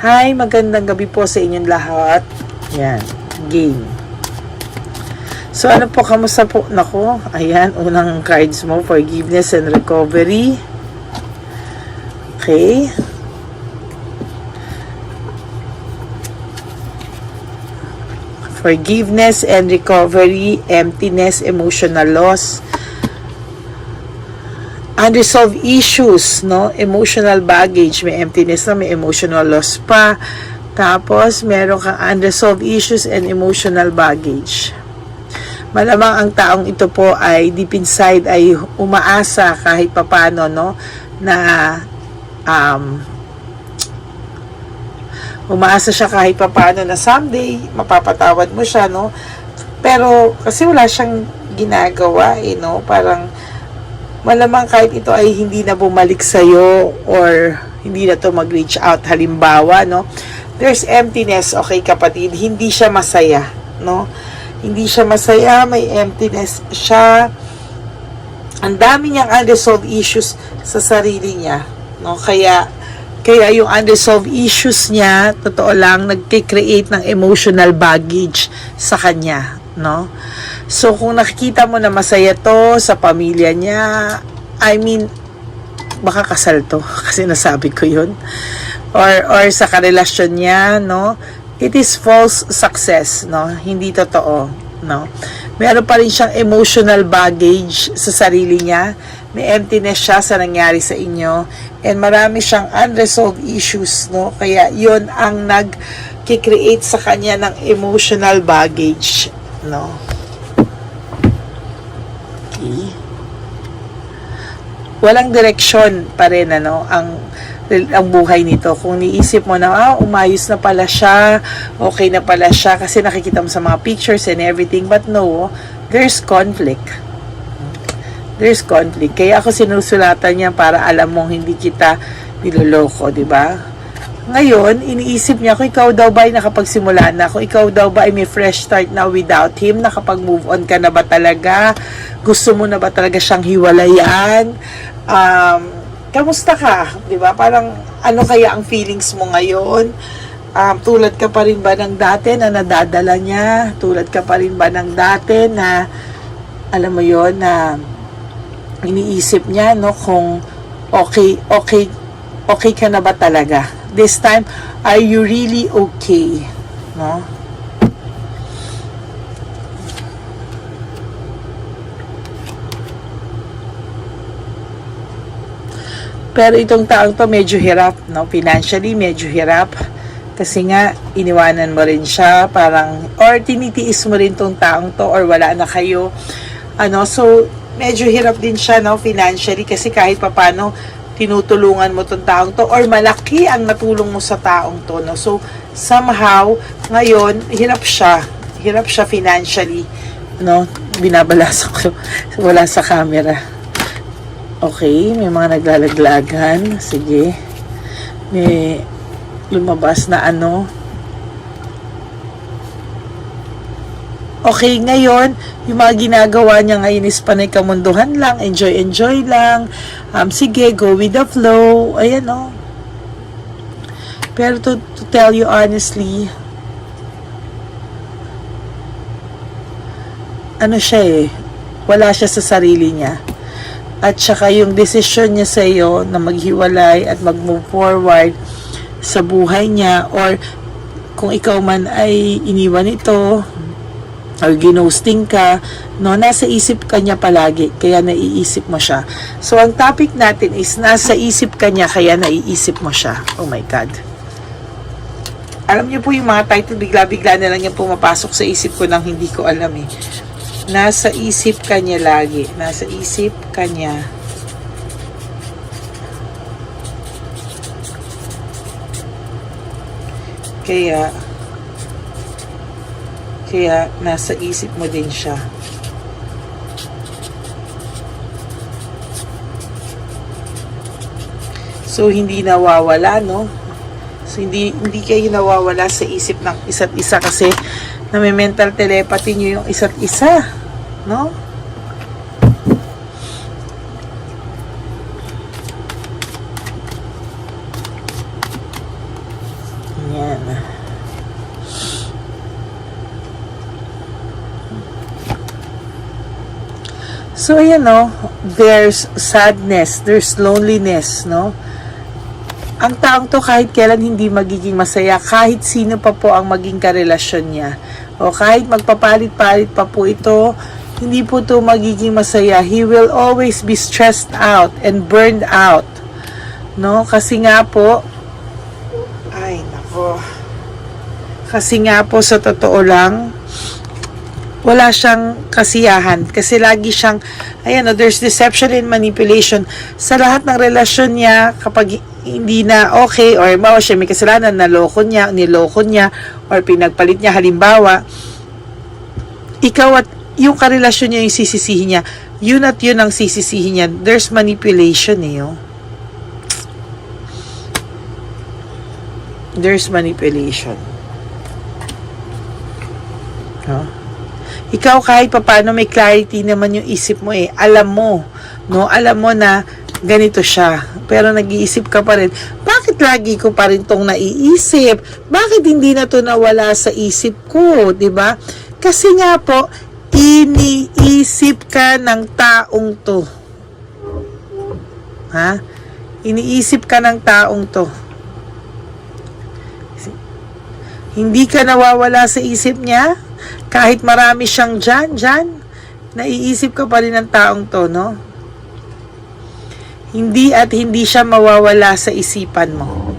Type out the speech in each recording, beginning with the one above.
Hi, magandang gabi po sa inyong lahat. Yan, game. So, ano po, kamusta po? Nako, ayan, unang cards mo, forgiveness and recovery. Okay. Forgiveness and recovery, emptiness, emotional loss, unresolved issues, no? Emotional baggage, may emptiness na, may emotional loss pa. Tapos, meron kang unresolved issues and emotional baggage. Malamang ang taong ito po ay deep inside ay umaasa kahit papano, no? Na umaasa siya kahit papano na someday mapapatawad mo siya, no? Pero kasi wala siyang ginagawa, no? Parang malamang kahit ito ay hindi na bumalik sa'yo or hindi na to mag-reach out, halimbawa, no? There's emptiness, okay kapatid, hindi siya masaya, no? Hindi siya masaya, may emptiness siya. Ang dami niyang unresolved issues sa sarili niya, no? Kaya yung unresolved issues niya, totoo lang, nagki-create ng emotional baggage sa kanya, no? So, kung nakikita mo na masaya to sa pamilya niya, I mean, baka kasal to, kasi nasabi ko yun. Or sa karelasyon niya, no? It is false success, no? Hindi totoo, no? Meron pa rin siyang emotional baggage sa sarili niya. May emptiness siya sa nangyari sa inyo. And marami siyang unresolved issues, no? Kaya yun ang nag-create sa kanya ng emotional baggage, no? Okay. Walang direksyon pa rin, ano, ang buhay nito. Kung niisip mo na, umayos na pala siya, okay na pala siya, kasi nakikita mo sa mga pictures and everything, but no, there's conflict. There's conflict. Kaya ako sinusulatan niya para alam mong hindi kita niloloko, di ba? Ngayon, iniisip niya, kung ikaw daw ba ay nakapagsimula na, kung ikaw daw ba ay may fresh start na without him, nakapag-move on ka na ba talaga? Gusto mo na ba talaga siyang hiwalayan? Kamusta ka? Diba? Parang, ano kaya ang feelings mo ngayon? Tulad ka pa rin ba ng dati na nadadala niya? Tulad ka pa rin ba ng dati na, alam mo yon na iniisip niya, no, kung okay ka na ba talaga? This time, are you really okay? No? Pero itong taong to medyo hirap, no? Financially, medyo hirap. Kasi nga, iniwanan mo rin siya, parang, or tinitiis mo rin tong taong to, or wala na kayo. So, medyo hirap din siya, no? Financially, kasi kahit papano, tinutulungan mo tong taong to, or malaki ang natulong mo sa taong to, no? So, somehow, ngayon, hirap siya financially, no? Binabalasa ko, wala sa camera. Okay, may mga naglalaglagan. Sige. May lumabas na ano. Okay, ngayon, yung mga ginagawa niya ngayon is panay kamunduhan lang. Enjoy lang. Sige, go with the flow. Ayan, oh. Pero to tell you honestly, ano siya wala siya sa sarili niya. At saka yung desisyon niya sa iyo na maghiwalay at mag-move forward sa buhay niya, or kung ikaw man ay iniwan ito or ginosting ka, no, nasa isip ka niya palagi, kaya naiisip mo siya. So, ang topic natin is nasa isip ka niya, kaya naiisip mo siya. Oh my God. Alam niyo po yung mga title, bigla-bigla na lang yung pumapasok sa isip ko nang hindi ko alam eh. Nasa isip ka niya lagi. Nasa isip ka niya. Kaya nasa isip mo din siya. So, hindi nawawala, no? So, hindi kayo nawawala sa isip ng isa't isa kasi na may mental telepathy nyo yung isa't isa, no? So, ayan, no? There's sadness, there's loneliness, no? Ang taong to kahit kailan hindi magiging masaya, kahit sino pa po ang maging karelasyon niya. O kahit magpapalit-palit pa po ito, hindi po to magiging masaya. He will always be stressed out and burned out. No? Kasi nga po, ay, nako. Kasi nga po, sa totoo lang, wala siyang kasiyahan. Kasi lagi siyang, ayan, no, there's deception and manipulation. Sa lahat ng relasyon niya, kapag hindi na okay, or siya may kasalanan, niloko niya, or pinagpalit niya, halimbawa, ikaw at yung karelasyon niya yung sisisihin niya, yun at yun ang sisisihin niya. There's manipulation There's manipulation. Ikaw kahit papaano may clarity naman yung isip mo alam mo, no? Alam mo na ganito siya, pero nag-iisip ka pa rin. Bakit lagi ko pa rin tong naiisip? Bakit hindi na to nawala sa isip ko, 'di ba? Kasi nga po, iniisip ka ng taong to. Ha? Iniisip ka ng taong to. Hindi ka nawawala sa isip niya. Kahit marami siyang dyan, naiisip ka pa rin ng taong to, no? Hindi at hindi siya mawawala sa isipan mo.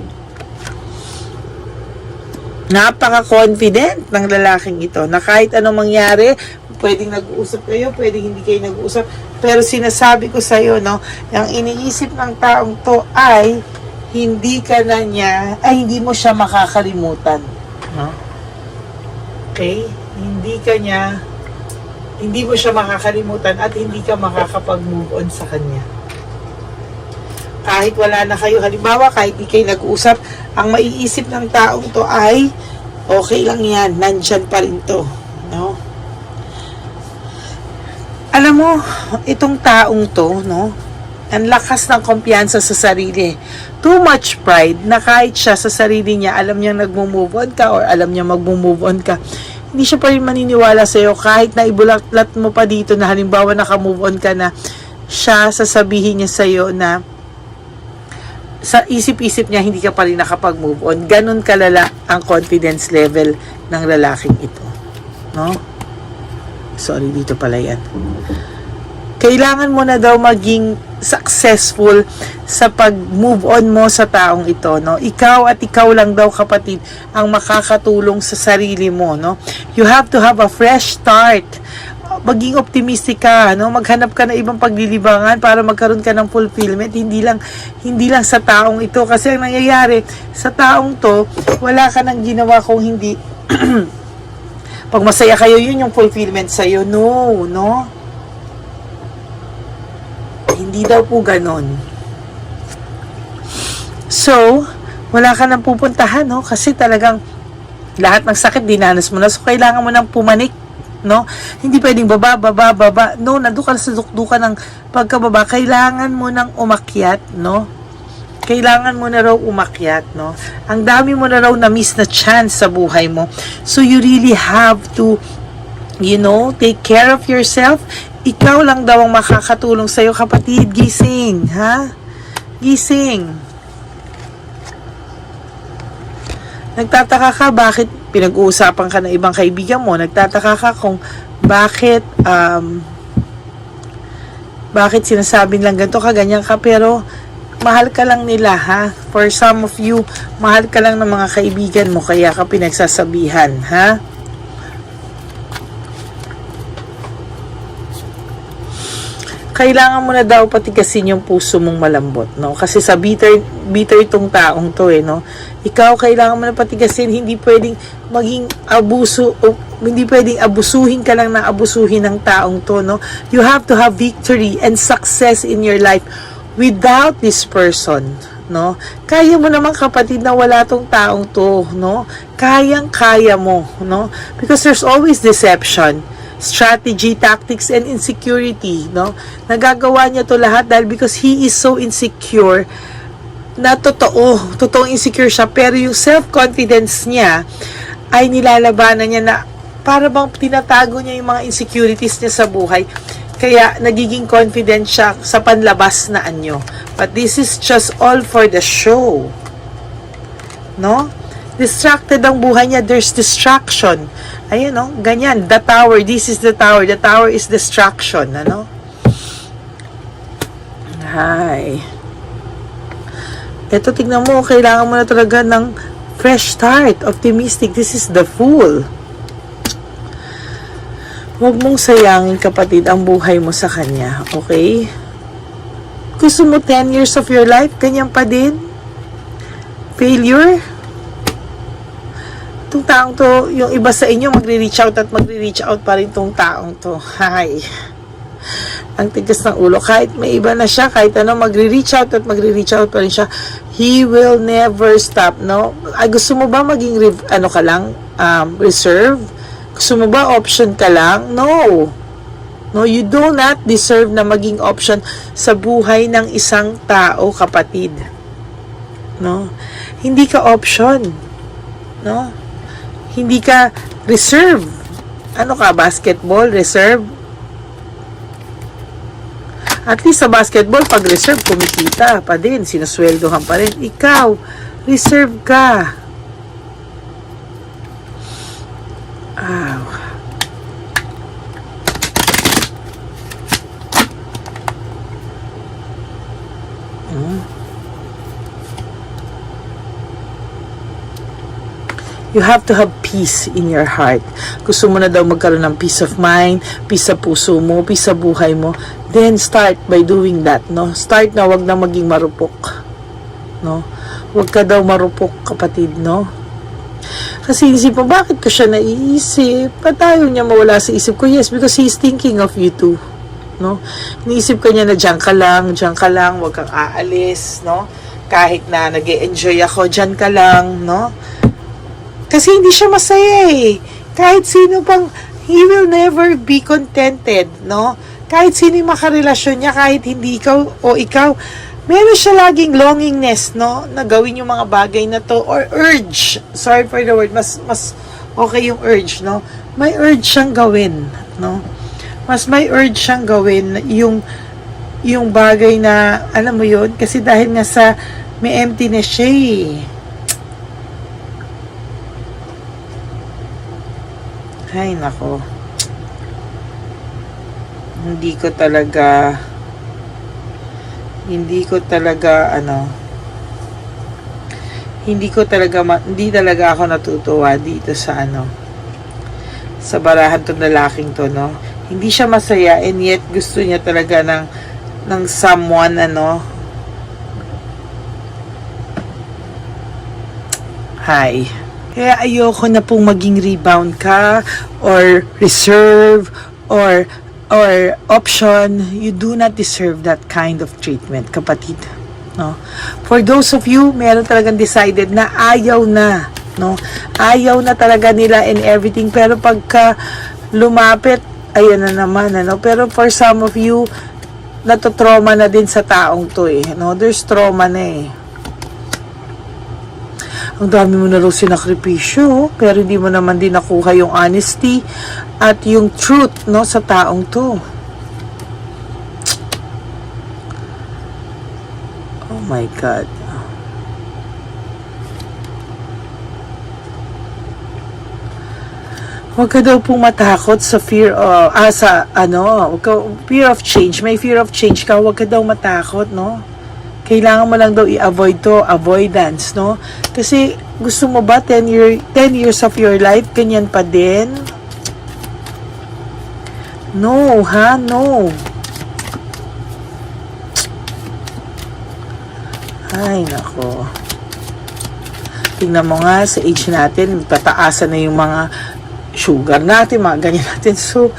Napaka-confident ng lalaking ito na kahit anong mangyari, pwedeng nag-uusap kayo, pwedeng hindi kayo nag-uusap, pero sinasabi ko sa iyo, no, yung iniisip ng taong to ay hindi mo siya makakalimutan, no? Okay? Hindi mo siya makakalimutan at hindi ka makakapag-move on sa kanya. Kahit wala na kayo, halimbawa, kahit di kayo nag-uusap, ang maiisip ng taong to ay, okay lang yan, nandyan pa rin to, no? Alam mo, itong taong to, no, ang lakas ng kumpiyansa sa sarili. Too much pride na kahit siya sa sarili niya, alam niya nagmo-move on ka or alam niya magmo-move on ka, hindi siya pa rin maniniwala sa'yo kahit na ibulatlat mo pa dito na halimbawa naka-move on ka na, siya sasabihin niya sa'yo na sa isip-isip niya hindi ka pa rin nakapag-move on. Ganun kalala ang confidence level ng lalaking ito, no? Sorry, dito pala yan. Kailangan mo na daw maging successful sa pag-move on mo sa taong ito, no? Ikaw at ikaw lang daw, kapatid, ang makakatulong sa sarili mo, no? You have to have a fresh start. Maging optimistic ka, no? Maghanap ka ng ibang paglilibangan para magkaroon ka ng fulfillment, hindi lang sa taong ito, kasi ang nangyayari sa taong to, wala ka nang ginawa kung hindi pag masaya kayo, yun yung fulfillment sa'yo. No. Hindi daw po ganon. So, wala ka nang pupuntahan, no? Kasi talagang lahat ng sakit dinanas mo na. So, kailangan mo nang pumanik, no? Hindi pwedeng baba. No, nandun ka sa dukdukan ng pagkababa. Kailangan mo nang umakyat, no? Kailangan mo na raw umakyat, no? Ang dami mo na raw na-miss na chance sa buhay mo. So, you really have to, take care of yourself. Ikaw lang daw ang makakatulong sa'yo, kapatid. Gising, ha? Gising. Nagtataka ka bakit pinag-uusapan ka ng ibang kaibigan mo? Nagtataka ka kung bakit sinasabing lang ganito ka, ganyan ka, pero mahal ka lang nila, ha? For some of you, mahal ka lang ng mga kaibigan mo, kaya ka pinagsasabihan, ha? Kailangan mo na daw patigasin yung puso mong malambot, no? Kasi sa bitter itong taong to, no? Ikaw, kailangan mo na patigasin, hindi pwedeng maging abuso, o hindi pwedeng abusuhin ka lang na abusuhin ng taong to, no? You have to have victory and success in your life without this person, no? Kaya mo naman, kapatid, na wala tong taong to, no? Kayang-kaya mo, no? Because there's always deception, strategy, tactics, and insecurity, no? Nagagawa niya to lahat dahil because he is so insecure na totoong insecure siya, pero yung self-confidence niya ay nilalabanan niya na para bang tinatago niya yung mga insecurities niya sa buhay. Kaya nagiging confident siya sa panlabas na anyo. But this is just all for the show. No? Distracted ang buhay niya. There's distraction. Ayun, no? Ganyan. The tower. This is the tower. The tower is distraction. Ano? Hi. Ito, tignan mo. Kailangan mo na talaga ng fresh start. Optimistic. This is the Fool. Huwag mong sayangin, kapatid, ang buhay mo sa kanya. Okay? Gusto mo 10 years of your life? Ganyan pa din? Failure? Itong taong to, yung iba sa inyo, magre-reach out at magre-reach out pa rin itong taong to. Hi. Ang tigas ng ulo. Kahit may iba na siya, kahit ano, magre-reach out at magre-reach out pa rin siya. He will never stop, no? Ay, gusto mo ba maging, reserve? Gusto mo ba option ka lang? No. No, you do not deserve na maging option sa buhay ng isang tao, kapatid. No? Hindi ka option. No? Hindi ka reserve. Ano ka, basketball, reserve? At least sa basketball, pag reserve, kumikita pa din, sinusweldohan pa rin. Ikaw, reserve ka. Wow. You have to have peace in your heart. Gusto mo na daw magkaroon ng peace of mind, peace sa puso mo, peace sa buhay mo. Then start by doing that, no? Start na, wag na maging marupok. No? Wag ka daw marupok, kapatid, no? Kasi isip mo, bakit ko siya naiisip? Ba't tayo niya mawala sa isip ko? Yes, because he's thinking of you too. No? Iniisip ka niya na diyan ka lang, wag kang aalis, no? Kahit na nag-e-enjoy ako, diyan ka lang, no? Kasi hindi siya masaya eh. Kahit sino pang, he will never be contented, no? Kahit sino yung makarelasyon niya, kahit hindi ikaw o ikaw, meron siya laging longingness, no? Na gawin yung mga bagay na to, or urge. Sorry for the word, mas okay yung urge, no? May urge siyang gawin, no? Mas may urge siyang gawin yung bagay na, alam mo yun, kasi dahil nga sa may emptiness siya eh. Ay, nako. Hindi talaga ako natutuwa dito sa sa barahan tong lalaking to, no? Hindi siya masaya, and yet gusto niya talaga ng someone, Hi. Kaya ayoko na pong maging rebound ka, or reserve, or option. You do not deserve that kind of treatment, kapatid. No? For those of you, meron talagang decided na ayaw na. No? Ayaw na talaga nila and everything. Pero pagka lumapit, ayan na naman. Pero for some of you, natotrauma na din sa taong to eh. No? There's trauma na eh. Ang dami mo na rin sinakripisyo, pero hindi mo naman din nakuha yung honesty at yung truth, no, sa taong to. Oh my God. Huwag ka daw pong matakot sa fear fear of change. May fear of change ka, huwag ka daw matakot, no? Kailangan mo lang daw i-avoid to, avoidance, no? Kasi gusto mo ba 10 years of your life, ganyan pa din? No, ha? No. Ay, nako. Tingnan mo nga, sa age natin, tataasan na yung mga sugar natin, mga ganyan natin. So,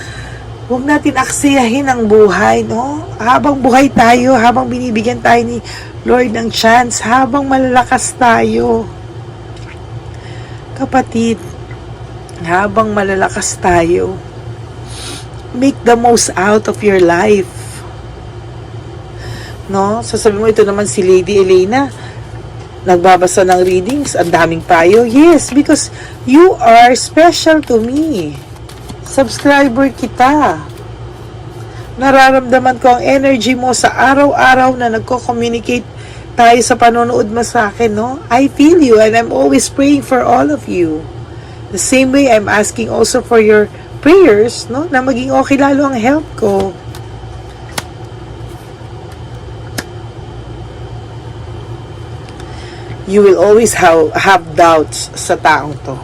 huwag natin aksayahin ang buhay, no? Habang buhay tayo, habang binibigyan tayo ni Lord ng chance, habang malalakas tayo. Kapatid, habang malalakas tayo, make the most out of your life. No? Sasabi mo, ito naman si Lady Elena, nagbabasa ng readings, ang daming payo. Yes, because you are special to me. Subscriber kita. Nararamdaman ko ang energy mo sa araw-araw na nagko-communicate tayo sa panonood mo sa akin, no? I feel you and I'm always praying for all of you. The same way, I'm asking also for your prayers, no? Na maging okay lalo ang health ko. You will always have doubts sa taong to.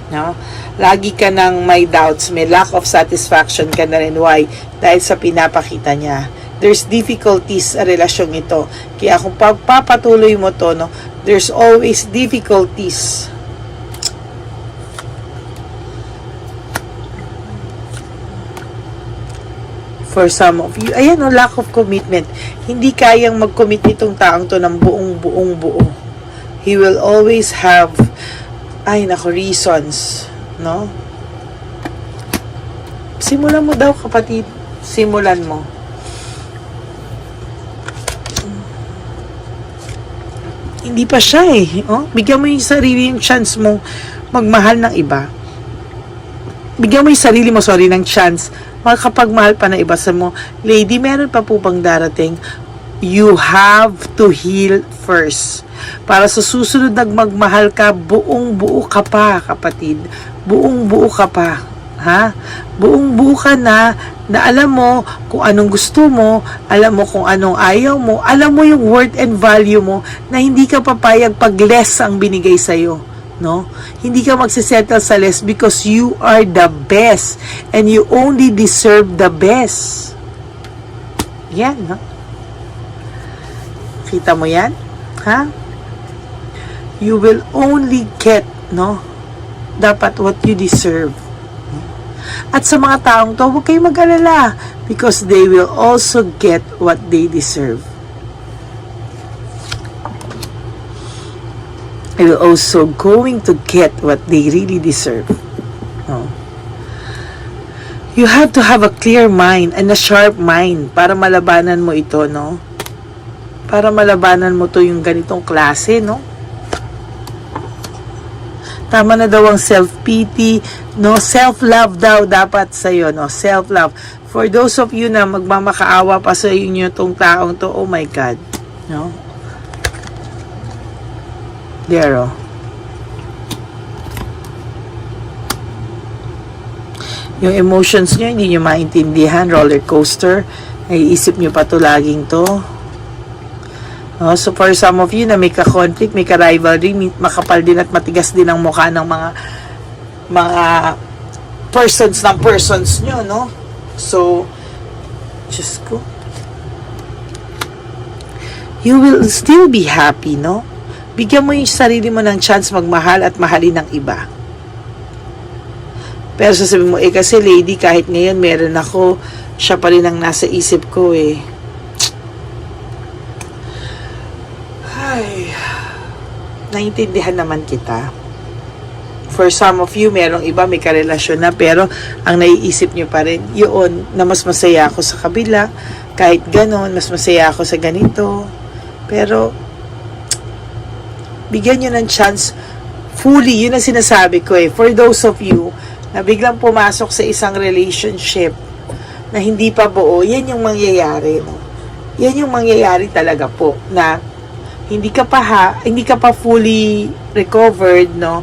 No? Lagi ka nang may doubts, may lack of satisfaction ka na rin. Why? Dahil sa pinapakita niya. There's difficulties sa relasyon ito. Kaya kung pagpapatuloy mo to, no, there's always difficulties. For some of you, ayan o, lack of commitment. Hindi kayang mag-commit itong taong to ng buo. He will always have, reasons, no? Simulan mo daw, kapatid. Simulan mo. Hindi pa siya eh. Oh? Bigyan mo yung sarili yung chance mo magmahal ng iba. Bigyan mo yung sarili mo, ng chance makapagmahal pa na iba sa mo. Lady, meron pa po bang darating? You have to heal first. Para sa susunod na magmahal ka, buong-buo ka pa, kapatid. Buong-buo ka pa. Ha? Buong-buo ka na alam mo kung anong gusto mo, alam mo kung anong ayaw mo, alam mo yung worth and value mo na hindi ka papayag pag less ang binigay sa'yo. No? Hindi ka magsisettle sa less because you are the best and you only deserve the best. Yan, no? Kita mo yan? Ha? You will only get, no? Dapat what you deserve. At sa mga taong to, huwag kayong mag-alala because they will also get what they deserve. They will also going to get what they really deserve. No? You have to have a clear mind and a sharp mind para malabanan mo ito, no? Para malabanan mo to yung ganitong klase, no? Tama na daw ang self-pity, no? Self-love daw dapat sa'yo, no? Self-love. For those of you na magmamakaawa pa sa inyo tong taong to, oh my God, no? There, oh. Yung emotions nyo, hindi nyo maintindihan, roller coaster, naiisip nyo pa to laging to. So for some of you na may ka-conflict, may ka-rivalry, makapal din at matigas din ang mukha ng mga persons nyo, no? So, just go. You will still be happy, no? Bigyan mo yung sarili mo ng chance magmahal at mahalin ng iba. Pero sasabihin mo, kasi lady, kahit ngayon meron ako, siya pa rin ang nasa isip ko eh. Ay, naiintindihan naman kita. For some of you, merong iba, may karelasyon na, pero ang naiisip nyo pa rin, yun, na mas masaya ako sa kabila, kahit ganon, mas masaya ako sa ganito. Pero, bigyan nyo ng chance fully, yun ang sinasabi ko eh. For those of you na biglang pumasok sa isang relationship na hindi pa buo, yan yung mangyayari, no? Yan yung mangyayari talaga po, na hindi ka pa fully recovered, no?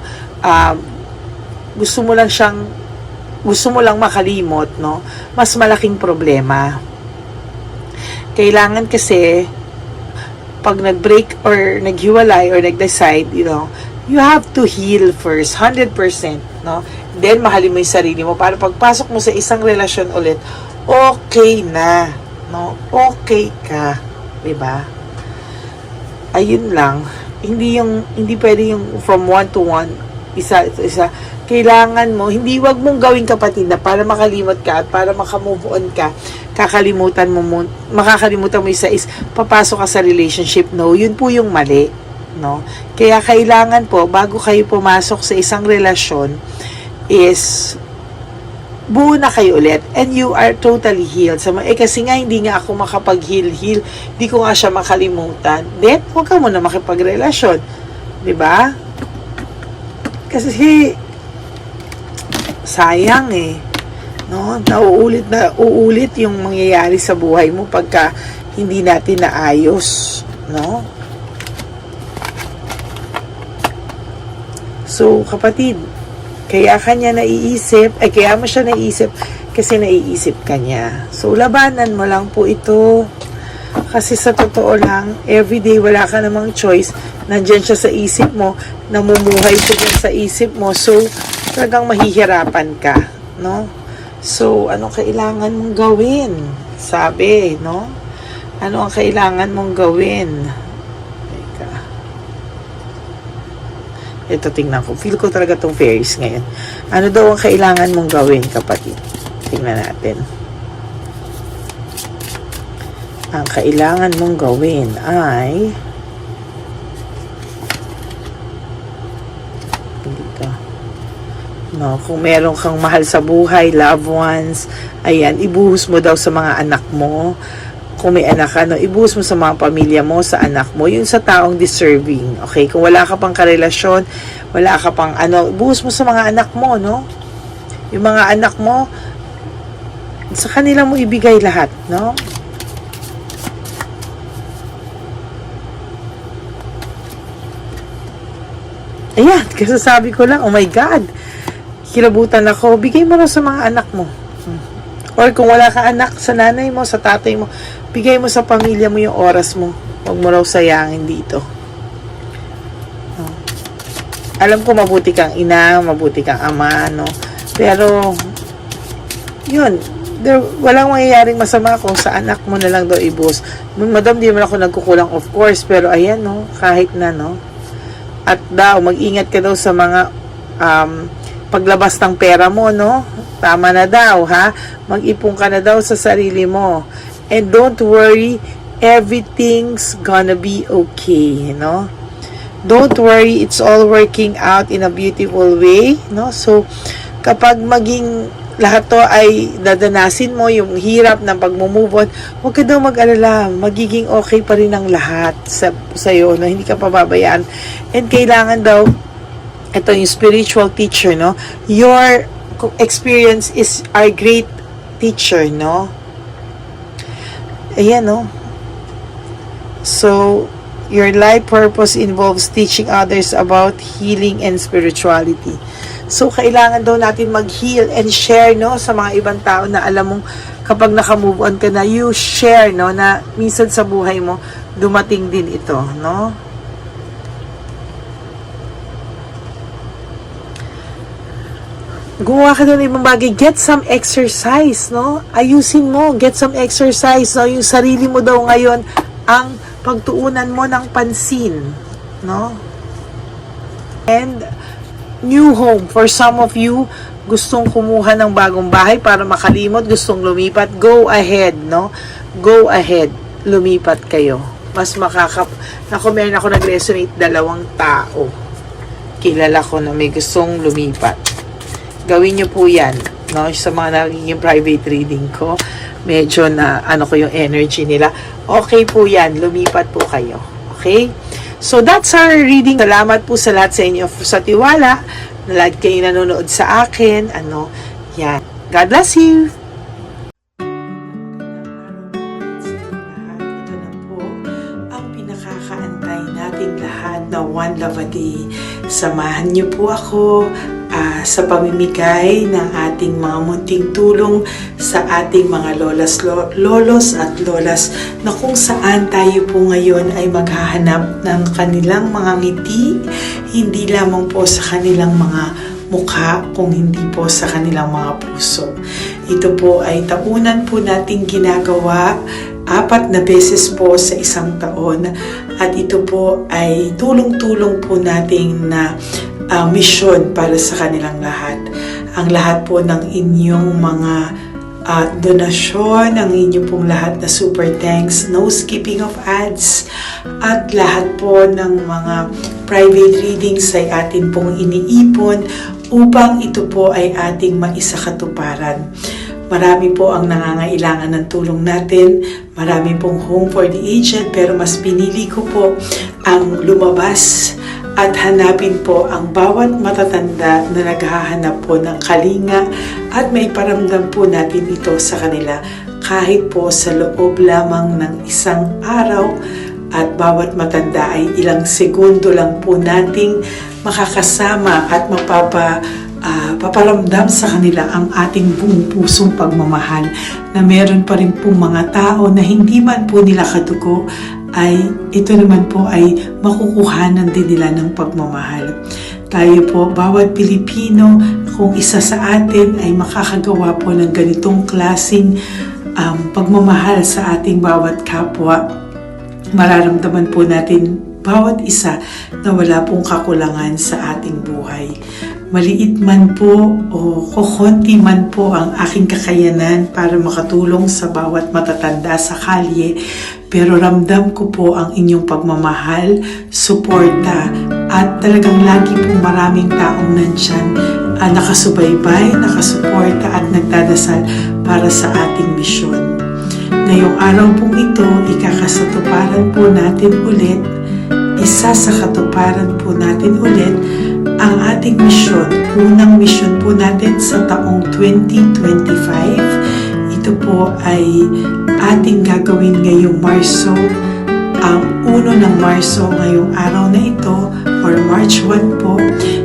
Gusto mo lang makalimot, no? Mas malaking problema. Kailangan kasi pag nag-break or naghiwalay or nag-decide, you have to heal first, 100%, no? Then, mahalin mo yung sarili mo para pagpasok mo sa isang relasyon ulit, okay na, no? Okay ka, diba? Ayun lang. Hindi pwede yung from one to one, isa. Kailangan mo, wag mong gawing kapatid na para makalimot ka at para makamove on ka, makakalimutan mo isa is papasok ka sa relationship. No, yun po yung mali, no? Kaya kailangan po bago kayo pumasok sa isang relasyon is buo na kayo ulit and you are totally healed. Kasi nga hindi nga ako makapag-heal, hindi ko nga siya makalimutan. Then, huwag ka muna makipagrelasyon, di ba? Kasi sayang eh, no? Na uulit yung mangyayari sa buhay mo pagka hindi natin naayos, no? So, kapatid, kaya mo siya naiisip kasi naiisip ka niya. So, labanan mo lang po ito. Kasi sa totoo lang, everyday wala ka namang choice. Nandyan siya sa isip mo, namumuhay siya dyan sa isip mo. So, talagang mahihirapan ka, no? So, ano kailangan mong gawin? Sabi, no? Ano ang kailangan mong gawin? Teka. Ito, tingnan ko. Feel ko talaga tong fairies ngayon. Ano daw ang kailangan mong gawin, kapatid? Tingnan natin. Ang kailangan mong gawin ay dito. No, kung meron kang mahal sa buhay, loved ones, ayan, ibuhos mo daw sa mga anak mo. Kung may anak ka, no, ibuhos mo sa mga pamilya mo, sa anak mo, yung sa taong deserving. Okay? Kung wala ka pang karelasyon, wala ka pang ibuhos mo sa mga anak mo, no? Yung mga anak mo, sa kanila mo ibigay lahat, no? Ayan, kasi sabi ko lang, oh my God, kilabutan ako, bigay mo lang sa mga anak mo. Or kung wala ka anak, sa nanay mo, sa tatay mo, bigay mo sa pamilya mo yung oras mo. Huwag mo raw sayangin dito. Alam ko mabuti kang ina, mabuti kang ama, no? Pero, yun, walang mangyayaring masama kung sa anak mo na lang daw ibus. Madam, di naman ako nagkukulang, of course, pero ayan, no, kahit na, no? At daw, mag-ingat ka daw sa mga paglabas ng pera mo, no? Tama na daw, ha? Mag-ipon ka na daw sa sarili mo. And don't worry, everything's gonna be okay, no? Don't worry, it's all working out in a beautiful way, no? So, kapag maging lahat to ay dadanasin mo, yung hirap ng pag-move on, huwag ka daw mag-alala, magiging okay pa rin ang lahat sa'yo, no? Hindi ka pababayaan. And kailangan daw, ito yung spiritual teacher, no? Your experience is our great teacher, no? Ayan, no? So, your life purpose involves teaching others about healing and spirituality. So, kailangan daw natin mag-heal and share, no, sa mga ibang tao na alam mong kapag naka-move on ka na, you share, no, na minsan sa buhay mo, dumating din ito, no? Gumawa ka doon ng ibang bagay. Get some exercise, no? Ayusin mo. Get some exercise, no? Yung sarili mo daw ngayon ang pagtuunan mo ng pansin, no? And new home. For some of you, gustong kumuha ng bagong bahay para makalimot, gustong lumipat, go ahead, no? Go ahead. Lumipat kayo. Mas meron ako nag-resonate 2 tao. Kilala ko na may gustong lumipat. Gawin nyo po yan, no? Sa mga nagiging private reading ko, medyo na ko yung energy nila. Okay po yan, lumipat po kayo. Okay? So that's our reading. Salamat po sa lahat sa inyo sa tiwala, na lahat kayo nanonood sa akin. Yan. God bless you! Ito na po ang pinakakaantay natin lahat na One Love a Day. Samahan niyo po ako sa pamimigay ng ating mga munting tulong sa ating mga lolos at lolas na kung saan tayo po ngayon ay maghahanap ng kanilang mga ngiti, hindi lamang po sa kanilang mga mukha, kung hindi po sa kanilang mga puso. Ito po ay taunan po nating ginagawa 4 na beses po sa isang taon, at ito po ay tulong-tulong po nating na mission para sa kanilang lahat. Ang lahat po ng inyong mga donasyon, ang inyong pong lahat na super thanks, no skipping of ads, at lahat po ng mga private readings ay atin pong iniipon upang ito po ay ating maisakatuparan. Marami po ang nangangailangan ng tulong natin. Marami pong home for the aged, pero mas pinili ko po ang lumabas at hanapin po ang bawat matatanda na naghahanap po ng kalinga at maiparamdam po natin ito sa kanila kahit po sa loob lamang ng isang araw, at bawat matanda ay ilang segundo lang po nating makakasama at paparamdam sa kanila ang ating buong pusong pagmamahal, na meron pa rin po mga tao na hindi man po nila kadugo, ay ito naman po ay makukuhanan din nila ng pagmamahal. Tayo po, bawat Pilipino, kung isa sa atin ay makakagawa po ng ganitong klaseng pagmamahal sa ating bawat kapwa, mararamdaman po natin bawat isa na wala pong kakulangan sa ating buhay. Maliit man po o kokonti man po ang aking kakayanan para makatulong sa bawat matatanda sa kalye, pero ramdam ko po ang inyong pagmamahal, suporta, at talagang lagi po maraming taong nandyan, nakasubaybay, nakasuporta at nagdadasal para sa ating misyon. Ngayong araw pong ito, ikakasatuparan po natin ulit, isasakatuparan po natin ulit ang ating misyon. Unang misyon po natin sa taong 2025. Ito po ay ating gagawin ngayong Marso, ang 1 ng Marso ngayong araw na ito, or March 1 po.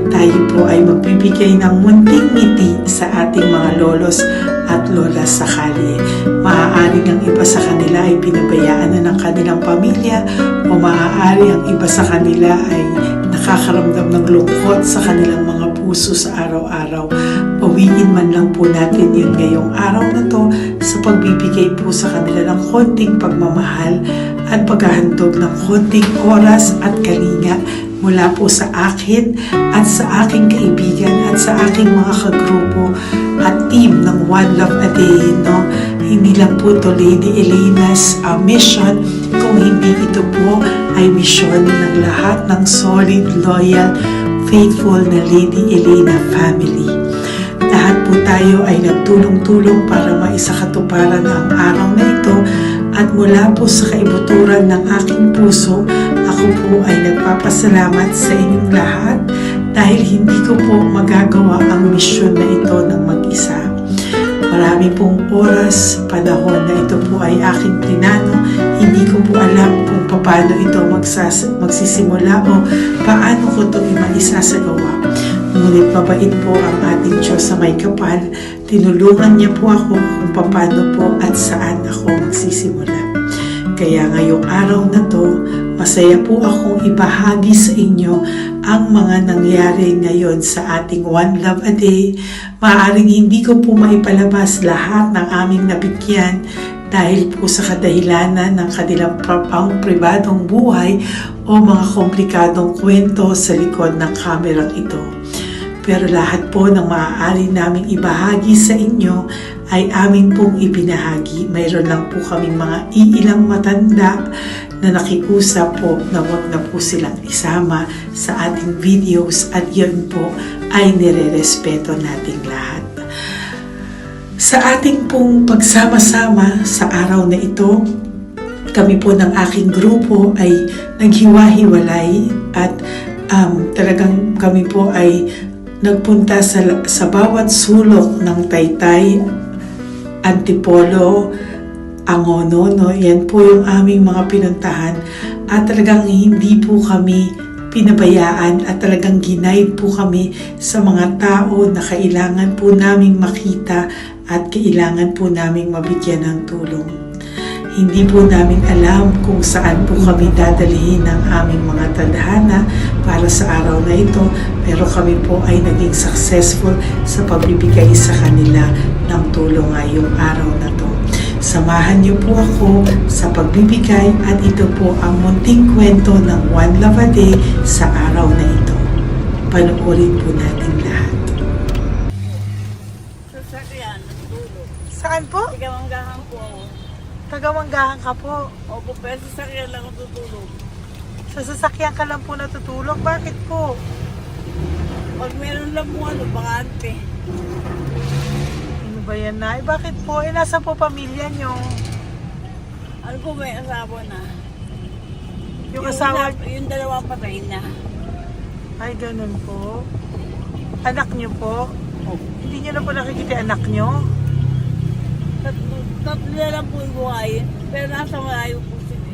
Tayo po ay magbibigay ng munting ngiti sa ating mga lolos at lolas sa kalye. Maaari ang iba sa kanila ay pinabayaan na ng kanilang pamilya, o maaari ang iba sa kanila ay nakakaramdam ng lungkot sa kanilang mga puso sa araw-araw. Pawiin man lang po natin yun ngayong araw na to sa pagbibigay po sa kanila ng konting pagmamahal at paghahandog ng konting oras at kalinga mula po sa akin at sa aking kaibigan at sa aking mga kagrupo at team ng One Love a Day, no? Hindi lang po ito Lady Elena's mission, kung hindi ito po ay mission ng lahat ng solid, loyal, faithful na Lady Elena family. Lahat po tayo ay nagtulong-tulong para maisakatuparan ang araw na ito, at mula po sa kaibuturan ng aking puso, ako po ay nagpapasalamat sa inyong lahat dahil hindi ko po magagawa ang misyon na ito ng mag-isa. Marami pong oras, panahon na ito po ay aking plinano. Hindi ko po alam kung paano ito magsisimula o paano ko ito maisasagawa. Ngunit mabait po ang ating Diyos sa may kapal. Tinulungan niya po ako kung paano po at saan ako magsisimula. Kaya ngayong araw na to, masaya po akong ibahagi sa inyo ang mga nangyari ngayon sa ating One Love a Day. Maaaring hindi ko po maipalabas lahat ng aming nabigyan dahil po sa kadahilanan ng kanilang pribadong buhay o mga komplikadong kwento sa likod ng kamerang ito. Pero lahat po ng maaari naming ibahagi sa inyo ay amin pong ibinahagi. Mayroon lang po kaming mga iilang matanda na nakiusap po na wag na po silang isama sa ating videos, at yun po ay nire-respeto nating lahat. Sa ating pong pagsama-sama sa araw na ito, kami po ng aking grupo ay naghiwa-hiwalay, at talagang kami po ay nagpunta sa bawat sulok ng Taytay, Antipolo, Angono, no? Yan po yung aming mga pinuntahan, at talagang hindi po kami pinabayaan at talagang ginaid po kami sa mga tao na kailangan po naming makita at kailangan po naming mabigyan ng tulong. Hindi po namin alam kung saan po kami dadalhin ng aming mga tadhana para sa araw na ito, pero kami po ay naging successful sa pagbibigay sa kanila ng tulong ngayong araw na to. Samahan niyo po ako sa pagbibigay, at ito po ang munting kwento ng One Love a Day sa araw na ito. Panoorin po natin lahat. Sasakyan, natutulog. Saan po? Tigamanggahan po ako. Tagamanggahan ka po. Opo, pero sasakyan lang ako tutulog. Sa sasakyan ka lang po natutulog? Bakit po? Pag meron lang po bakante. Ano ba yan na? Bakit po? Nasa po pamilya nyo? Ano po, may asawa na. Yung asawa... Yung dalawa patay na. Ay, ganun po. Anak niyo po? Oh. Hindi niyo na po nakikita yung anak niyo? Tatlo na lang po yung buhayin. Pero nasa malayo po sila.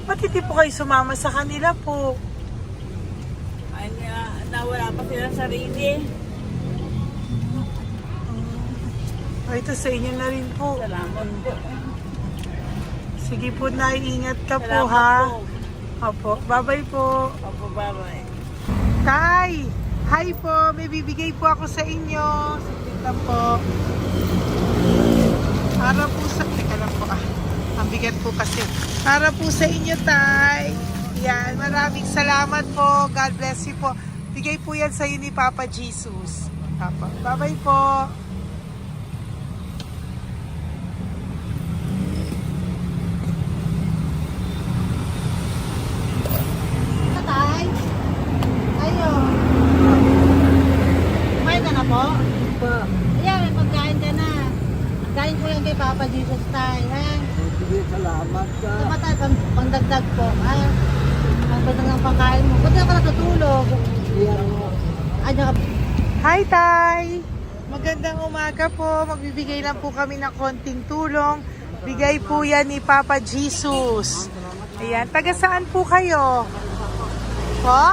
Ba't hindi po kayo sumama sa kanila po? Ay, nawala pa sila sa sarili. Ay, ito sa inyo na rin po. Salamat po. Sige po, naiingat ka po, Salamat ha? po. Opo, bye-bye po. Opo, bye-bye. Tay! Hi po! May bibigay po ako sa inyo. Saglit lang po. Para po sa... Teka lang po ah. Ang bigat po kasi. Para po sa inyo, Tay. Yan. Maraming salamat po. God bless you po. Bigay po yan sa ni Papa Jesus. Papa. Bye-bye po. Tay? Ayo. Kumain ka na po? Pa, Ayan, may pagkain ka na. Kain ko yan kay Papa Jesus, Tay. Ha? sige, salamat ka. Tumatay, pangdagdag po. Ha? Ang pagdag ng pagkain mo. Ba't ka natutulog? Iyan mo. Ay, naka... Hi, Tay! Magandang umaga po. Magbibigay lang po kami ng konting tulong. Bigay po yan ni Papa Jesus. Ayan. Taga saan po kayo? Po?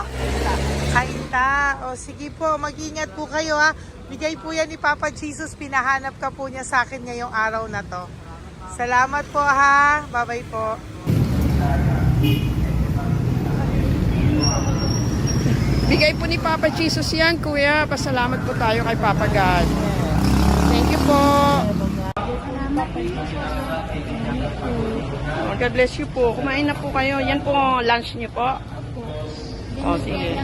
Kainta. O sige po, mag-ingat po kayo ha. Bigay po yan ni Papa Jesus. Pinahanap ka po niya sa akin ngayong araw na to. Salamat po ha. Bye-bye po. Bigay po ni Papa Jesus yan, Kuya. Pasalamat po tayo kay Papa God. Thank you po. Oh, God bless you po. Kumain na po kayo. Yan po lunch niyo po. Oh, sige.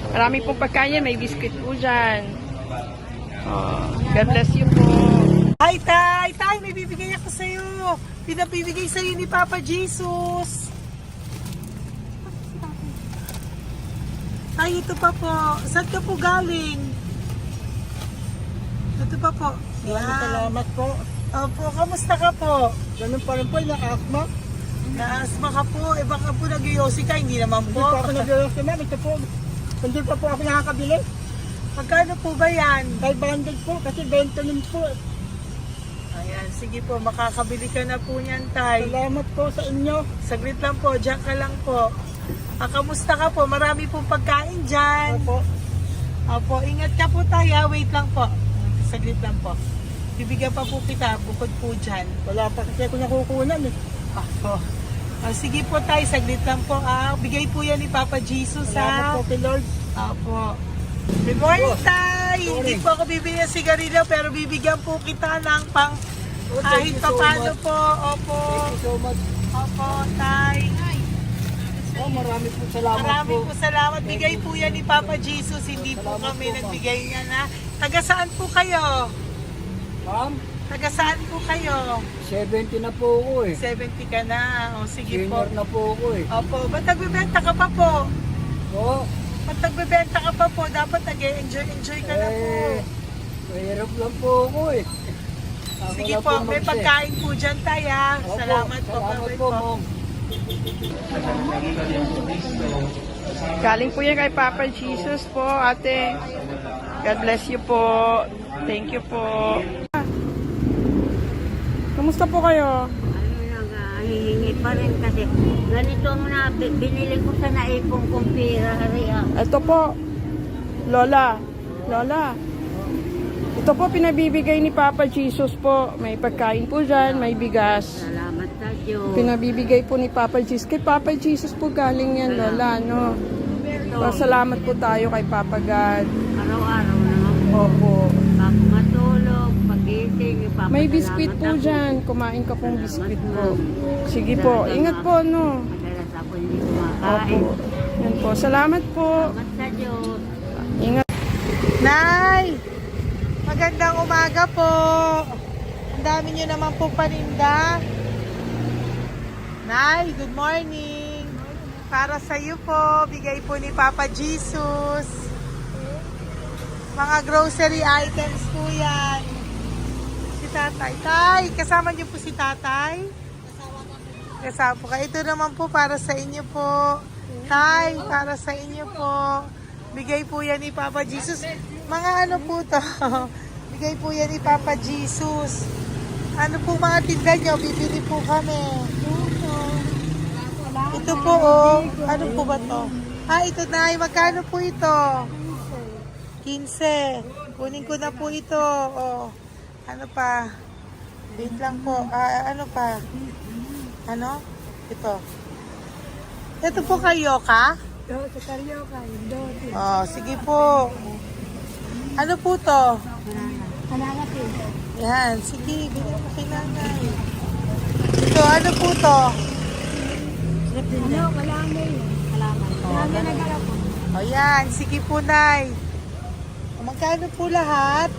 Marami pong pagkain. May biscuit po dyan. Oh, God bless you po. Hi, Tay! Tay, may bibigay ako sa'yo. Pinabibigay sa'yo ni Papa Jesus. Ay, ito pa po. Saan ka po galing? Ito pa po. Yan. Salamat po. Opo, kamusta ka po? Ganun pa rin po, na-asma. Naasma ka po. Eh, baka po nag-yosi ka. Hindi naman Hindi po. po ako nag-ios naman. Ito po, hindi pa po ako nakakabili. Magkano po ba yan? 500 po, kasi 20 nun po. Ayan, sige po. Makakabili ka na po niyan, Tay. Salamat po sa inyo. Saglit lang po. Diyan ka lang po. Kamusta ka po? Marami pong pagkain dyan. Opo. Opo, ingat ka po tayo. Wait lang po. Saglit lang po. Bibigyan pa po kita. Bukod po dyan. Wala pa kasi ako nakukunan eh. Opo. Sige po tayo. Saglit lang po. Bigay po yan ni Papa Jesus Salamat ha. po kay Lord. Opo. Good morning, Tay! Hindi po ako bibili ng sigarilyo pero bibigyan po kita ng pang kahit Thank you pa so paano much. po. Opo. Thank you so much. Opo, Tay. Oh, marami po salamat Maraming po. po salamat. Bigay po yan ni Papa Jesus. Hindi po Salamat kami po, ma'am. nagbigay niya na. Taga saan po kayo? Ma'am, Taga saan po kayo? 70 na po ako eh. 70 ka na. O sige po. Senior na po ako eh. Opo. Ba't nagbibenta ka pa po? Oo. Ba't nagbibenta ka pa po? Dapat nag-enjoy ka na po. Mahirap lang po ako eh. Ako Sige na po. May mag-share. pagkain po dyan tayo. Opo, Salamat po. Salamat Bye-bye po, po. ma'am. Galing po yan kay Papa Jesus po, ate. God bless you po. Thank you po. Kamusta po kayo? hihingi pa rin kasi ganito ang binili ko sa naipong kong pira. Ito po, Lola. Lola. Ito po pinabibigay ni Papa Jesus po. May pagkain po dyan, may bigas. Salamat sa Diyos. Pinabibigay po ni Papa Jesus. Kay Papa Jesus po galing yan, Lola, no? Salamat po tayo kay Papa God. Araw-araw naman po. Opo. Bago matulog, pagising, ipapasalamat May biskwit po ako. dyan. Kumain ka pong biskwit po. Sige po. Ingat po, no? Madalas ako hindi kumakain. Opo. Yan po. Salamat po. Salamat sa Diyos. Ingat. Nay! Magandang umaga po. Ang dami nyo naman po paninda. Nay, good morning. Para sa iyo po, bigay po ni Papa Jesus. Mga grocery items po yan. Si Tatay. Tay, kasama niyo po si Tatay? Kasama po kayo. Ito naman po para sa inyo po. Tay, para sa inyo po. Bigay po yan ni Papa Jesus. Mga ano po to? Bigay po yan ni Papa Jesus. Ano po mga tinda nyo? Bibili po kami. Ito po oh. Ano po ba to? Ito na. Magkano po ito? 15. Kunin ko na po ito. Oh. Ano pa? Wait lang po. Ano pa? Ano? Ito. Ito po kayo ka? Sa Carioca, yung Oh, sige po. Ano po to? Hananap eh. Yan, sige, bigyan mo kay nanay. Ito, ano po to? Ano, wala na yun. Salamat. Marami nagharap po. O yan, sige po, nay. O, magkano po lahat?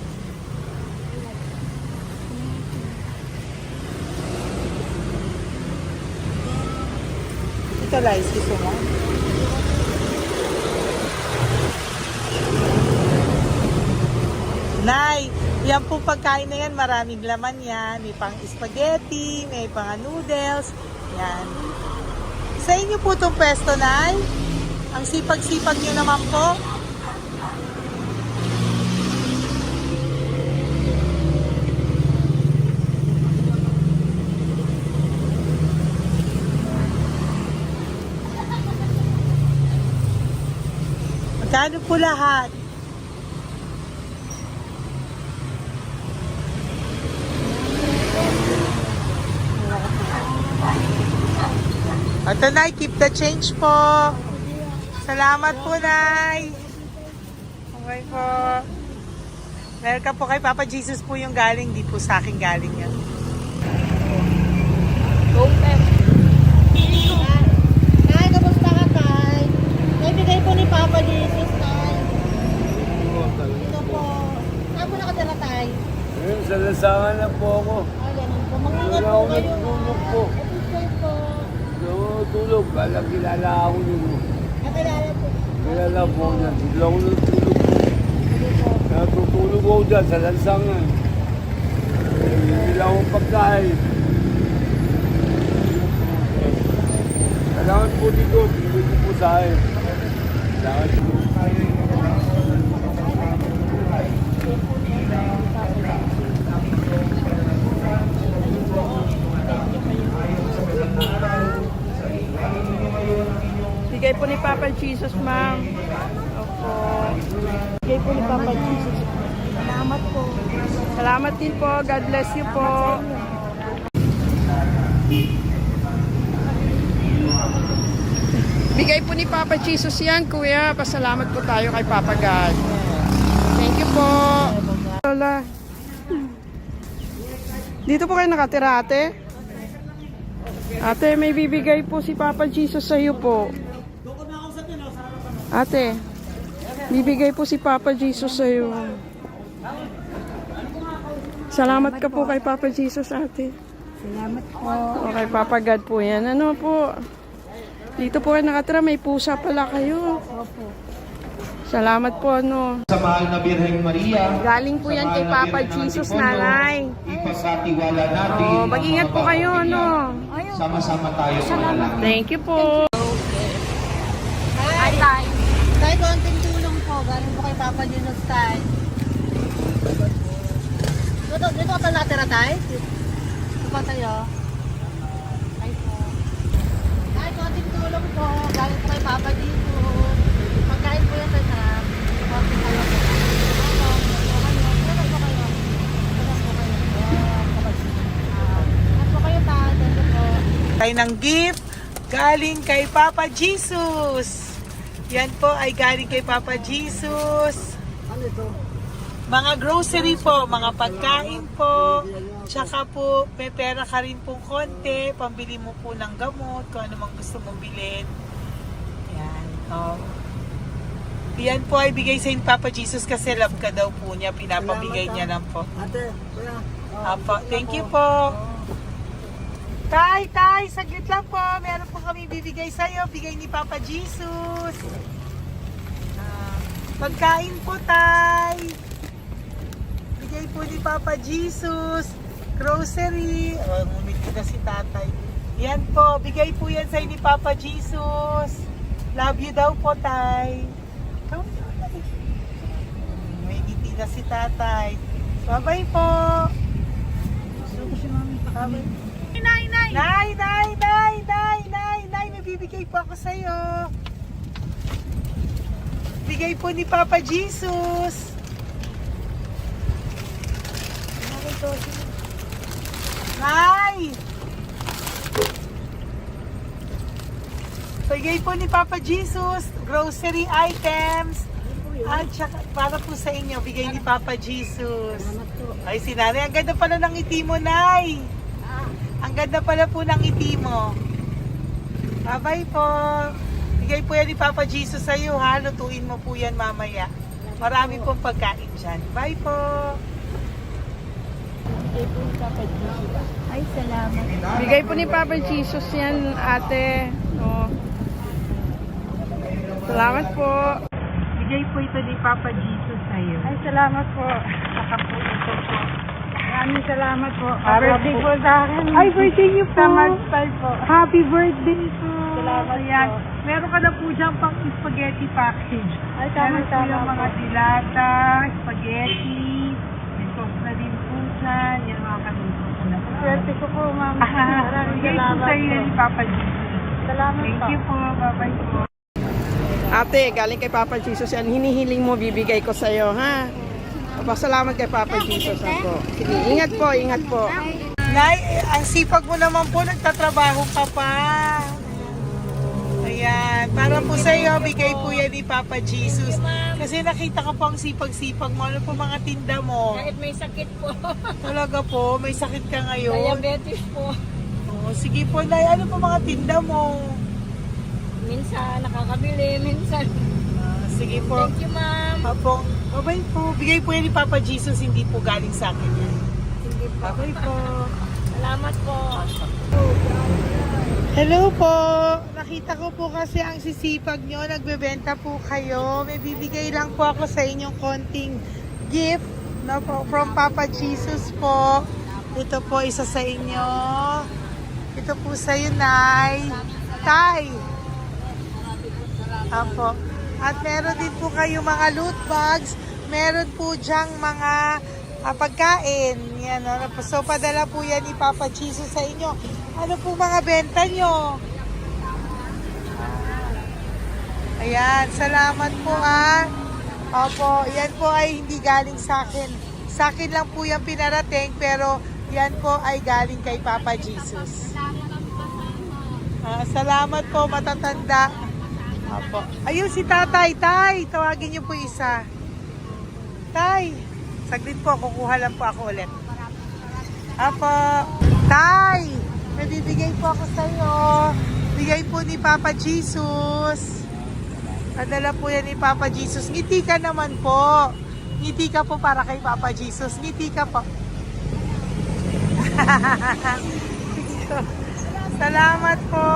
Ito, Lice, gusto mo? Nay, yan po pagkain na yan, maraming laman yan. May pang spaghetti, may pang noodles. Yan. Sa inyo po itong pwesto, Nay? Ang sipag-sipag nyo naman po. Magkano po lahat? Ito, Nay, keep the change po. Salamat po, Nay. Okay po. Welcome po kay Papa Jesus po yung galing. Di po sa akin galing yan. Tay, kamusta ka, Tay? Naibigay po ni Papa Jesus, Tay. Ito po. Saan po nakatira, Tay? Ngayon, sa lasangan na po ako. Ay, ganun po. Mag-ingat Wala po akong kayo. natulog po. Ito po. Tulog. Kala kilala ako nyo. Nakilala po. Kilala po niya. Bigla ako natulog. Natutulog ako dyan sa lansangan. Bigla akong pagkain. Kailangan po dito. Bigla ko po sa akin. Kailangan po. Bigay po ni Papa Jesus, ma'am. Opo. Bigay po ni Papa Jesus. Salamat po. Salamat din po. God bless you po. Bigay po ni Papa Jesus yan, kuya. Pasalamat po tayo kay Papa God. Thank you po. Lola. Dito po kayo nakatira, ate? Ate, may bibigay po si Papa Jesus sa iyo po. Ate, bibigay po si Papa Jesus sa iyo. Salamat ka po kay Papa Jesus, ate. Salamat po. O kay Papa God po yan. Ano po? Dito po kayo nakatira, may pusa pala kayo. Opo. Salamat po, ano. Sa mahal na Birheng Maria. Galing po sa yan mahal kay na Papa Birhen ng Jesus, Antipono, nanay. Ipagkatiwala natin. Oh, ang mag-ingat mga po kayo, bagong ano. bigyan. Sama-sama tayo manalangin. Thank you po. Ay, Tay. Tay, konting tulong po. Galing po kay Papa Jesus, Tay. Dito ka pa natira, Tay? Dito pa tayo. Ay po. Tay, konting tulong po. Galing po kay Papa Jesus. Pagkain po yan, Tay, sa konting kayo. Tayo ng gift galing kay Papa Jesus. Yan po ay galing kay Papa Jesus. Mga grocery po, mga pagkain po. Tsaka po, may pera ka rin pong konti. Pambili mo po ng gamot, kung ano mang gusto mong bilhin. Yan. Oh. Yan po ay bigay sa Papa Jesus kasi love ka daw po niya. Pinapabigay niya lang po. Ate, kuya. Apo, thank you po. Tay, saglit lang po. Meron po kami bibigay sa'yo. Bigay ni Papa Jesus. Pagkain po, Tay. Bigay po ni Papa Jesus. Grocery. Ngumiti na si Tatay. Yan po. Bigay po yan sa'yo ni Papa Jesus. Love you daw po, Tay. May ngiti na si Tatay. Bye-bye po. Bye-bye. Nay, may bibigay po ako sa'yo. Bigay po ni Papa Jesus. Nay! Bigay po ni Papa Jesus, grocery items. At saka, para po sa inyo, bigay ni Papa Jesus. Ay, si Nanay, ang ganda pala ng ngiti mo, Nay. Ang ganda pala po ng ngiti mo. Bye-bye po. Bigay po yan ni Papa Jesus sa iyo, ha? Lutuin mo po yan mamaya. Marami pong pagkain dyan. Bye po. Ay, salamat. Bigay po ni Papa Jesus yan, ate. Oh. Salamat po. Bigay po ito ni Papa Jesus sa iyo. Ay, salamat po. Saka po ito po. Maraming salamat po. Para Birthday po- po sa akin. Ay, birthday niyo po. Sa March 5 po. Happy birthday po. Salamat Ayan. po. Meron ka na po dyan pang spaghetti package. Ay, Meron po tama-tama yung mga po. dilata, spaghetti, may sauce na din po dyan. Yan mga kaluto ko na po. Swerte ko po, ma'am. Maraming Bigay po salamat sa iyo po. ni Papa Jesus. Salamat Thank po. you po. Bye-bye po. Ate, galing kay Papa Jesus yan. Hinihiling mo, bibigay ko sa'yo, ha? Papasalamat kay Papa Jesus ako. Sige, ingat po, ingat po. Nay, ang sipag mo naman po, nagtatrabaho ka pa. Ayan, para po sa iyo, bigay po yan ni Papa Jesus. Kasi nakita ko po ang sipag-sipag mo. Ano po mga tinda mo? Kahit may sakit po. Talaga po, may sakit ka ngayon. Diabetes po. Oh, sige po, Nay, ano po mga tinda mo? Minsan nakakabili, minsan. Sige po. Thank you, ma'am. Apo, bye po. Bigay po yan ni Papa Jesus, hindi po galing sa akin yan. Sige po. Bye po. Salamat po. Hello po! Nakita ko po kasi ang sisipag nyo, nagbebenta po kayo. May bibigay lang po ako sa inyong konting gift, no, po, from Papa Jesus po. Ito po isa sa inyo. Ito po sa iyo, Nay. Tay! Apo. At meron din po kayo mga loot bags. Meron po dyang mga pagkain. Yan, ano po. So, padala po yan ni Papa Jesus sa inyo. Ano po mga benta nyo? Ayan, salamat po Opo, yan po ay hindi galing sa akin. Sa akin lang po yung pinarating, pero yan po ay galing kay Papa Jesus. Salamat po, matatanda. Opo. Ayun si Tatay. Tay, tawagin niyo po isa. Tay, saglit po, kukuha lang po ako ulit. Apo. Tay, may bibigay po ako sa iyo. Bigay po ni Papa Jesus. Padala po yan ni Papa Jesus. Ngiti ka naman po. Ngiti ka po para kay Papa Jesus. Ngiti ka po. Salamat po.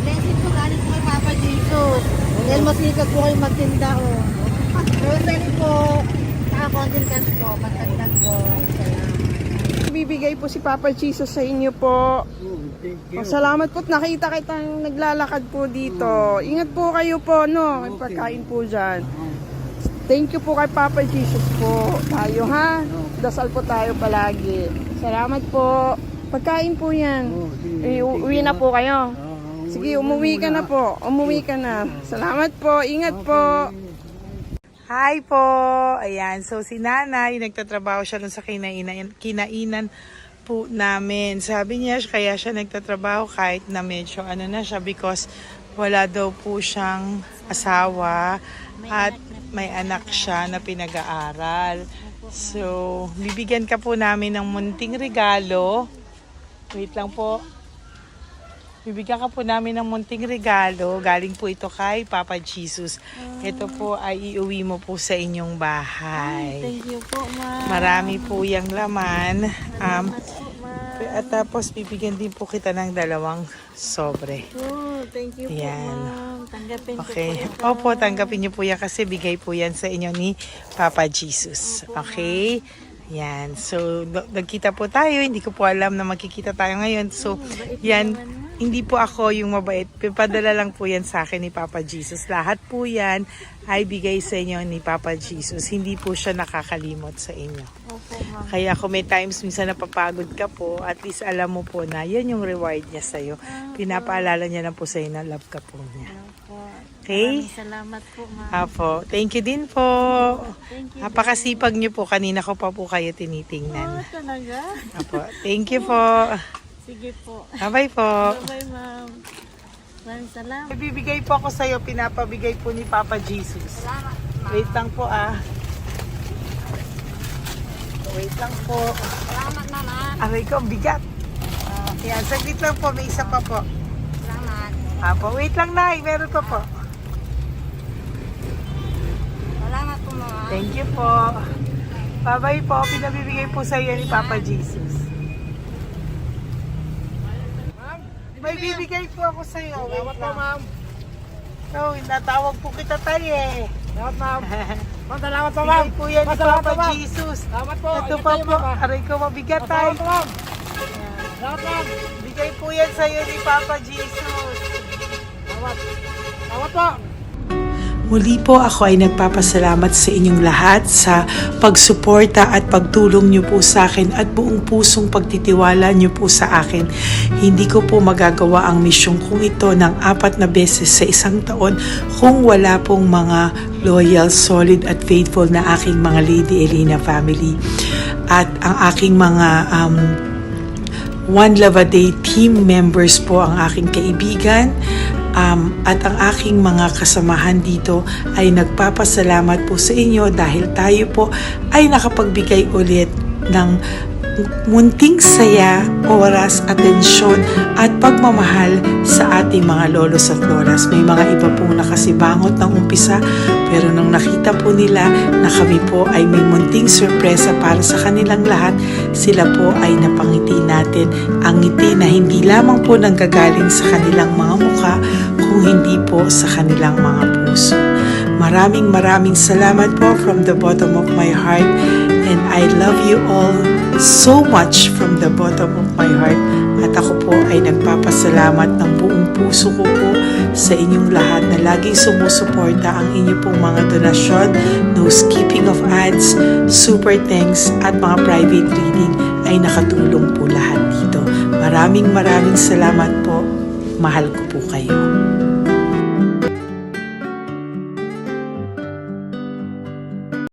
Blessing po galing po kay Papa Jesus. Dahil masikap po kayo magtinda o. Grocery po. Saka content cash po. Matagdag po. Salamat. Bibigay po si Papa Jesus sa inyo po. Oh, salamat po. Nakita kitang naglalakad po dito. Ingat po kayo po, no? May pagkain po dyan. Thank you po kay Papa Jesus po. Tayo, ha? Dasal po tayo palagi. Salamat po. Pagkain po yan. Uwi na po kayo. Sige, umuwi ka na po. Umuwi ka na. Salamat po. Ingat po. Hi po! Ayan, so si Nanay, nagtatrabaho siya dun sa kinainan po namin. Sabi niya, kaya siya nagtatrabaho kahit na medyo ano na siya because wala daw po siyang asawa at may anak siya na pinag-aaral. So, bibigyan ka po namin ng munting regalo. Wait lang po. Bibigyan ka po namin ng munting regalo. Galing po ito kay Papa Jesus. Ito po ay iuwi mo po sa inyong bahay. Thank you po, ma'am. Marami po yung laman. Salamat po, ma'am. At tapos bibigyan din po kita ng 2 sobre. Oh, thank you po, Yan. ma'am. Tanggapin ko Okay. po ito. Opo, tanggapin niyo po yan kasi bigay po yan sa inyo ni Papa Jesus. Okay? Yan. So, nagkita po tayo. Hindi ko po alam na magkikita tayo ngayon. So, yan. Hindi po ako yung mabait. Padala lang po yan sa akin ni Papa Jesus. Lahat po yan ay bigay sa inyo ni Papa Jesus. Hindi po siya nakakalimot sa inyo. Opo, ma'am. Kaya kung may times minsan napapagod ka po, at least alam mo po na yan yung reward niya sa'yo. Pinapaalala niya na po sa'yo na love ka po niya. Opo. Okay? Maraming salamat po, ma'am. Apo. Thank you din po. Thank you. Napakasipag niyo po. Kanina ko pa po kayo tinitingnan. Talaga? Apo. Thank you po. Sige po. Bye-bye po. Bye, ma'am. Maraming salamat. Bibigay po ako sa'yo. Pinapabigay po ni Papa Jesus. Wait lang po Wait lang po. Salamat, mama. Aray ko, ang bigat. Yan, saglit lang po. May isa pa po. Salamat. Apo, wait lang na. Meron pa po. Salamat po, mama. Thank you po. Bye-bye po. Pinabibigay po sa iyo ni Papa Jesus. May bibigay po ako sa iyo. Wait lang. ma'am. No, natawag po kita tayo eh. Salamat, ma'am. Ma'am, salamat po, Bigay po yan ni Salamat Papa po, ma'am. Jesus. Salamat po. Ito Ingat pa kayo, po. ma'am. Aray ko, mabigat tayo. Salamat po, ma'am. Salamat, ma'am. Bigay po yan sa iyo ni Papa Jesus. Salamat. Salamat po. Muli po ako ay nagpapasalamat sa inyong lahat sa pagsuporta at pagtulong niyo po sa akin at buong pusong pagtitiwala niyo po sa akin. Hindi ko po magagawa ang misyong kong ito ng 4 na beses sa isang taon kung wala pong mga loyal, solid at faithful na aking mga Lady Elena family. At ang aking mga One Love a Day team members po ang aking kaibigan. At ang aking mga kasamahan dito ay nagpapasalamat po sa inyo dahil tayo po ay nakapagbigay ulit ng munting saya, oras, atensyon at pagmamahal sa ating mga lolos at lolas. May mga iba pong nakasibangot ng umpisa pero nung nakita po nila na kami po ay may munting sorpresa para sa kanilang lahat, sila po ay napangiti natin. Ang ngiti na hindi lamang po nanggagaling sa kanilang mga mukha kung hindi po sa kanilang mga puso. Maraming salamat po from the bottom of my heart, and I love you all so much from the bottom of my heart. At ako po ay nagpapasalamat ng buong puso ko po sa inyong lahat na laging sumusuporta. Ang inyo pong mga donasyon, no skipping of ads, super thanks at mga private reading ay nakatulong po lahat dito. Maraming salamat po. Mahal ko po kayo.